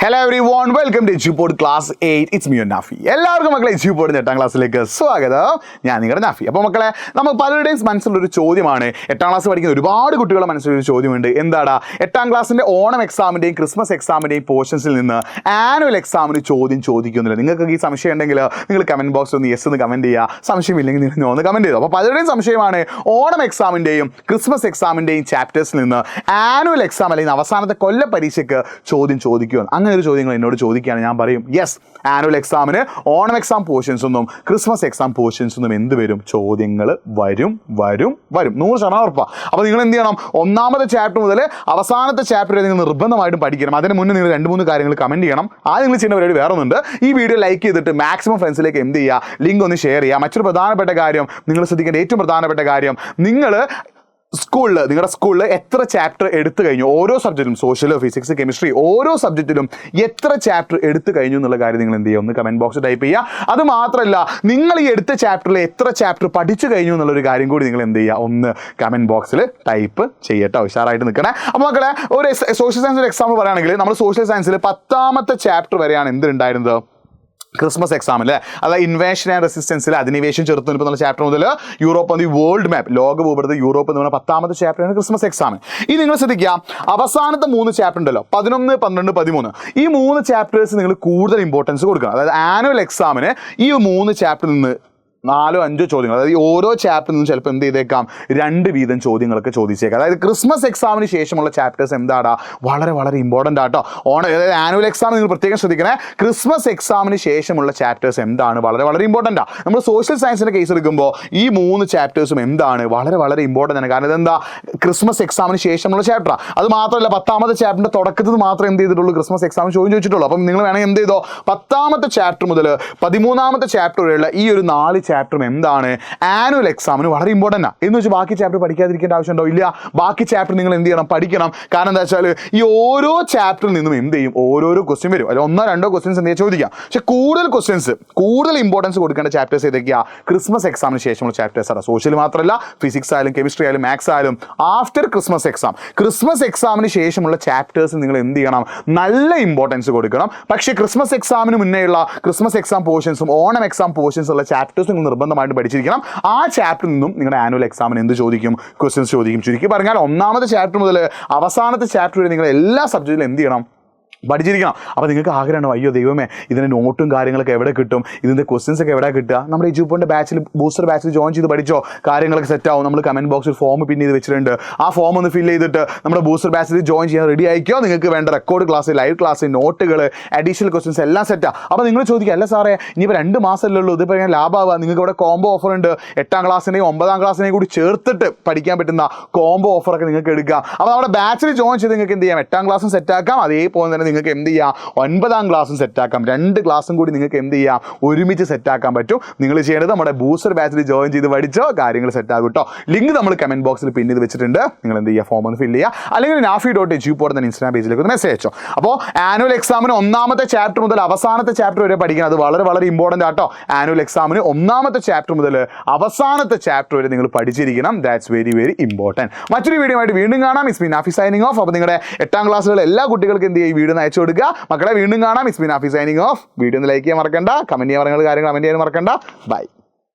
Hello everyone, welcome to Jupod Class 8. It's me, Nafi. എല്ലാവർക്കും മക്കളെ ജൂപ്പോഡ് 8ാം ക്ലാസ്സിലേക്ക് സ്വാഗതം. ഞാൻ നിങ്ങളുടെ നാഫി. അപ്പോൾ മക്കളെ, നമുക്ക് പലരുടെയും മനസ്സിലൊരു ചോദ്യമാണ്, 8ാം ക്ലാസ് പഠിക്കുന്ന ഒരുപാട് കുട്ടികളുടെ മനസ്സിലൊരു ചോദ്യമുണ്ട്. എന്താടാ, 8ാം ക്ലാസ്സിൻ്റെ ഓണം എക്സാമിൻ്റെയും ക്രിസ്മസ് എക്സാമിൻ്റെയും പോർഷൻസിൽ നിന്ന് ആനുവൽ എക്സാമിന് ചോദ്യം ചോദിക്കുന്നില്ല. നിങ്ങൾക്ക് ഈ സംശയം ഉണ്ടെങ്കിൽ നിങ്ങൾ കമൻറ്റ് ബോക്സിൽ ഒന്ന് യെസ് എന്ന് കമൻറ്റ് ചെയ്യുക. സംശയമില്ലെങ്കിൽ നിങ്ങൾ നോ എന്ന് കമൻറ്റ് ചെയ്തു. അപ്പോൾ പലരുടെയും സംശയമാണ്, ഓണം എക്സാമിൻ്റെയും ക്രിസ്മസ് എക്സാമിൻ്റെയും ചാപ്റ്റേഴ്സിൽ നിന്ന് ആനുവൽ എക്സാം അല്ലെങ്കിൽ അവസാനത്തെ കൊല്ല പരീക്ഷയ്ക്ക് ചോദ്യം ചോദിക്കുമെന്ന്. അങ്ങനെ ഒരു ചോദ്യങ്ങൾ എന്നോട് ചോദിക്കുകയാണ്, ഞാൻ പറയും യെസ്, ആനുവൽ എക്സാമിന് ഓണം എക്സാം പോർഷൻസ് ഒന്നും ക്രിസ്മസ് എക്സാം പോർഷൻസ് ഒന്നും എന്ത് വരും, ചോദ്യങ്ങൾ വരും 100% ഉറപ്പാണ്. അപ്പോൾ നിങ്ങൾ എന്ത് ചെയ്യണം, ഒന്നാമത്തെ ചാപ്റ്റർ മുതൽ അവസാനത്തെ ചാപ്റ്റർ വരെ നിങ്ങൾ നിർബന്ധമായിട്ടും പഠിക്കണം. അതിന് മുന്നേ നിങ്ങൾ 2-3 കാര്യങ്ങൾ കമൻറ്റ് ചെയ്യണം. ആദ്യം നിങ്ങൾ ചെയ്യുന്ന പരിപാടി വേറെ ഒന്നുണ്ട്, ഈ വീഡിയോ ലൈക്ക് ചെയ്തിട്ട് മാക്സിമം ഫ്രണ്ട്സിലേക്ക് എന്ത് ചെയ്യുക, ലിങ്ക് ഒന്ന് ഷെയർ ചെയ്യുക. മറ്റൊരു പ്രധാനപ്പെട്ട കാര്യം, നിങ്ങൾ ശ്രദ്ധിക്കേണ്ട ഏറ്റവും പ്രധാനപ്പെട്ട കാര്യം, നിങ്ങളുടെ സ്കൂളിൽ എത്ര ചാപ്റ്റർ എടുത്തു കഴിഞ്ഞു, ഓരോ സബ്ജക്റ്റിലും, സോഷ്യൽ, ഫിസിക്സ്, കെമിസ്ട്രി, ഓരോ സബ്ജക്റ്റിലും എത്ര ചാപ്റ്റർ എടുത്തു കഴിഞ്ഞു എന്നുള്ള കാര്യം നിങ്ങൾ എന്ത് ചെയ്യുക, ഒന്ന് കമൻറ്റ് ബോക്സിൽ ടൈപ്പ് ചെയ്യുക. അത് മാത്രമല്ല, നിങ്ങൾ ഈ എടുത്ത ചാപ്റ്ററിൽ എത്ര ചാപ്റ്റർ പഠിച്ചു കഴിഞ്ഞു എന്നുള്ളൊരു കാര്യം കൂടി നിങ്ങൾ എന്ത് ചെയ്യുക, ഒന്ന് കമൻറ്റ് ബോക്സിൽ ടൈപ്പ് ചെയ്യട്ടോ, ഉഷാറായിട്ട് നിൽക്കണേ. അപ്പോൾ മക്കളെ, ഒരു സോഷ്യൽ സയൻസിൻ്റെ എക്സാമ്പിൾ പറയുകയാണെങ്കിൽ, നമ്മൾ സോഷ്യൽ സയൻസിൽ 10ാമത്തെ ചാപ്റ്റർ വരെയാണ് എന്തുണ്ടായിരുന്നത്, ക്രിസ്മസ് എക്സാമിൽ. അതായത് ഇൻവേഷൻ ആൻഡ് റെസിസ്റ്റൻസിൽ അധിനിവേശം ചെറുത്തുനിൽപ്പ് എന്നുള്ള ചാപ്റ്റർ മുതൽ Europe and the world map, ലോക ഭൂപടത്തിൽ യൂറോപ്പ് എന്ന് പറഞ്ഞാൽ 10ാമത്തെ ചാപ്റ്ററാണ് ക്രിസ്മസ് എക്സാം. ഇത് നിങ്ങൾ ശ്രദ്ധിക്കുക, അവസാനത്തെ 3 ചാപ്റ്റർ ഉണ്ടല്ലോ, 11, 12, 13, ഈ 3 ചാപ്റ്റേഴ്സ് നിങ്ങൾ കൂടുതൽ ഇമ്പോർട്ടൻസ് കൊടുക്കണം. അതായത് ആനുവൽ എക്സാമിന് ഈ 3 ചാപ്റ്ററിൽ നിന്ന് 4-5 ചോദ്യങ്ങൾ, അതായത് ഓരോ ചാപ്റ്ററിൽ നിന്നും ചിലപ്പോൾ എന്ത് ചെയ്തേക്കാം, 2 വീതം ചോദ്യങ്ങളൊക്കെ ചോദിച്ചേക്കാം. അതായത് ക്രിസ്മസ് എക്സാമിന് ശേഷമുള്ള ചാപ്റ്റേഴ്സ് എന്താടാ, വളരെ ഇമ്പോർട്ടൻ്റ് ആട്ടോ. അതായത് ആനുവൽ എക്സാം നിങ്ങൾ പ്രത്യേകം ശ്രദ്ധിക്കണേ. ക്രിസ്മസ് എക്സാമിന് ശേഷമുള്ള ചാപ്റ്റേഴ്സ് എന്താണ്, വളരെ ഇമ്പോർട്ടൻ്റ് ആണ്. നമ്മൾ സോഷ്യൽ സയൻസിൻ്റെ കേസ് എടുക്കുമ്പോൾ ഈ 3 ചാപ്റ്റേഴ്സും എന്താണ്, വളരെ ഇമ്പോർട്ടൻ്റ് ആണ്. കാരണം ഇതെന്താ, ക്രിസ്മസ് എക്സാമിന് ശേഷമുള്ള ചാപ്റ്ററാണ്. അത് മാത്രമല്ല, 10ാമത്തെ ചാപ്റ്ററിൻ്റെ തുടക്കത്തിൽ മാത്രം എന്ത് ചെയ്തിട്ടുള്ളൂ, ക്രിസ്മസ് എക്സാം ചോദിച്ചിട്ടുള്ളൂ. അപ്പം നിങ്ങൾ വേണമെങ്കിൽ എന്ത് ചെയ്തോ, 10ാമത്തെ ചാപ്റ്റർ മുതൽ 13ാമത്തെ ചാപ്റ്റർ വരെയുള്ള ഈ ഒരു 4 ചാപ്റ്ററും എന്താണ്, ആനുവൽ എക്സാമിന് വളരെ ഇമ്പോർട്ടൻ്റ് ആണ്. എന്ന് വെച്ചാൽ ബാക്കി ചാപ്റ്റർ പഠിക്കാതിരിക്കേണ്ട ആവശ്യമുണ്ടോ, ഇല്ല. ബാക്കി ചാപ്റ്റർ നിങ്ങൾ എന്ത് ചെയ്യണം, പഠിക്കണം. കാരണം എന്താ വെച്ചാൽ, ഈ ഓരോ ചാപ്റ്ററിൽ നിന്നും എന്ത് ചെയ്യും, ഓരോരോ ക്വസ്റ്റ്യൻ വരും. അല്ലെങ്കിൽ 1-2 ക്വസ്റ്റ്യൻസ് എന്ത് ചോദിക്കാം. പക്ഷേ കൂടുതൽ ഇമ്പോർട്ടൻസ് കൊടുക്കേണ്ട ചാപ്റ്റേഴ്സ് ഏതൊക്കെയാണ്, ക്രിസ്മസ് എക്സാമിന് ശേഷമുള്ള ചാപ്റ്റേഴ്സ് ആണ്. സോഷ്യൽ മാത്രമല്ല, ഫിസിക്സ് ആയാലും കെമിസ്ട്രി ആയാലും മാത്സ് ആയാലും ആഫ്റ്റർ ക്രിസ്മസ് എക്സാമിന് ശേഷമുള്ള ചാപ്റ്റേഴ്സ് നിങ്ങൾ എന്ത് ചെയ്യണം, നല്ല ഇമ്പോർട്ടൻസ് കൊടുക്കണം. പക്ഷേ ക്രിസ്മസ് എക്സാമിന് മുന്നേയുള്ള ക്രിസ്മസ് എക്സാം പോർഷൻസും ഓണം എക്സാം പോർഷൻസും ഉള്ള ചാപ്റ്റേഴ്സ് നിങ്ങൾ നിർബന്ധമായിട്ട് പഠിച്ചിരിക്കണം. ആ ചാപ്റ്ററിൽ നിന്നും നിങ്ങളുടെ ആനുവൽ എക്സാമിന് എന്ത് ചോദിക്കും, ക്വസ്റ്റ്യൻസ് ചോദിക്കും. ചുരുക്കി പറഞ്ഞാൽ, ഒന്നാമത്തെ ചാപ്റ്റർ മുതൽ അവസാനത്തെ ചാപ്റ്റർ വരെ നിങ്ങൾ എല്ലാ സബ്ജക്റ്റിലും എന്ത് ചെയ്യണം, പഠിച്ചിരിക്കണം. അപ്പോൾ നിങ്ങൾക്ക് ആഗ്രഹമാണ്, അയ്യോ ദൈവമേ, ഇതിൻ്റെ നോട്ടും കാര്യങ്ങളൊക്കെ എവിടെ കിട്ടും, ഇതിൻ്റെ ക്വസ്റ്റ്യൻസ് ഒക്കെ എവിടെ കിട്ടുക. നമ്മുടെ ഈ ജൂപ്പോൻ്റെ ബൂസ്റ്റർ ബാച്ചിൽ ജോയിൻ ചെയ്ത് പഠിച്ചോ, കാര്യങ്ങളൊക്കെ സെറ്റ് ആവും. നമ്മൾ കമൻറ്റ് ബോക്സിൽ ഫോം പിൻ ചെയ്ത് വെച്ചിട്ടുണ്ട്. ആ ഫോം ഒന്ന് ഫില്ല് ചെയ്തിട്ട് നമ്മുടെ ബൂസ്റ്റർ ബാച്ചിൽ ജോയിൻ ചെയ്യാൻ റെഡി ആയിക്കോ. നിങ്ങൾക്ക് വേണ്ട റെക്കോർഡ് ക്ലാസ്, ലൈവ് ക്ലാസ്, നോട്ടുകൾ, അഡീഷണൽ ക്വസ്റ്റ്യൻസ് എല്ലാം സെറ്റാണ്. അപ്പോൾ നിങ്ങൾ ചോദിക്കുക, അല്ല സാറേ, ഇനിയിപ്പോൾ 2 മാസമല്ലേ ഉള്ളൂ, ഇതിപ്പോൾ ഞാൻ ലാഭമാവുക. നിങ്ങൾക്ക് ഇവിടെ കോംബോ ഓഫർ ഉണ്ട്. 8ാം ക്ലാസ്സിനെയും 9ാം ക്ലാസ്സിനെയും കൂടി ചേർത്തിട്ട് പഠിക്കാൻ പറ്റുന്ന കോംബോ ഓഫറൊക്കെ നിങ്ങൾക്ക് എടുക്കാം. അപ്പോൾ നമ്മുടെ ബാച്ചിൽ ജോയിൻ ചെയ്ത് നിങ്ങൾക്ക് എന്ത് ചെയ്യാം, 8ാം ക്ലാസ്സും സെറ്റാക്കാം. അതേപോലെ തന്നെ നിങ്ങൾക്ക് എന്ത് ചെയ്യാം, 9ാം ക്ലാസ്സും സെറ്റാക്കാം. 2 ക്ലാസ്സും കൂടി നിങ്ങൾക്ക് എന്ത് ചെയ്യാം, ഒരുമിച്ച് സെറ്റാക്കാൻ പറ്റും. നിങ്ങൾ ചെയ്യേണ്ടത് നമ്മുടെ ബൂസ്റ്റർ ബാച്ചിൽ ജോയിൻ ചെയ്ത് പഠിച്ചോ, കാര്യങ്ങൾ സെറ്റാകും കേട്ടോ. ലിങ്ക് നമ്മൾ കമൻറ്റ് ബോക്സിൽ പിൻ ചെയ്ത് വെച്ചിട്ടുണ്ട്. നിങ്ങൾ എന്ത് ചെയ്യുക, ഫോം ഒന്ന് ഫില്ല് ചെയ്യുക. അല്ലെങ്കിൽ nafi.jupod എന്ന ഇൻസ്റ്റാഗ്രാം പേജിലേക്ക് ഒന്ന് മെസ്സേജ് അയച്ചോ. അപ്പോൾ ആനുവൽ എക്സാമിന് 1ാമത്തെ ചാപ്റ്റർ മുതൽ അവസാനത്തെ ചാപ്റ്റർ വരെ പഠിക്കണം. അത് വളരെ ഇമ്പോർട്ടൻ്റ് ആട്ടോ. ആനുവൽ എക്സാമിന് 1ാമത്തെ ചാപ്റ്റർ മുതൽ അവസാനത്തെ ചാപ്റ്റർ വരെ നിങ്ങൾ പഠിച്ചിരിക്കണം. That's very important. മറ്റൊരു വീഡിയോ ആയിട്ട് വീണ്ടും കാണാം. It's me Nafi signing off. അപ്പോൾ നിങ്ങളുടെ 8ാം ക്ലാസ്സിലുള്ള എല്ലാ കുട്ടികൾക്കും എന്ത് ചെയ്യുക, ഈ വീഡിയോ അയച്ചു കൊടുക്കുക. മക്കളെ, വീണ്ടും കാണാം. It's me Nafi signing off. Video ഒന്ന് ലൈക്ക് ചെയ്യാൻ മറക്കണ്ട, കമൻറ്റ് ചെയ്യാൻ കാര്യങ്ങൾ കമൻറ്റ് ചെയ്യാൻ മറക്കണ്ട. ബൈ.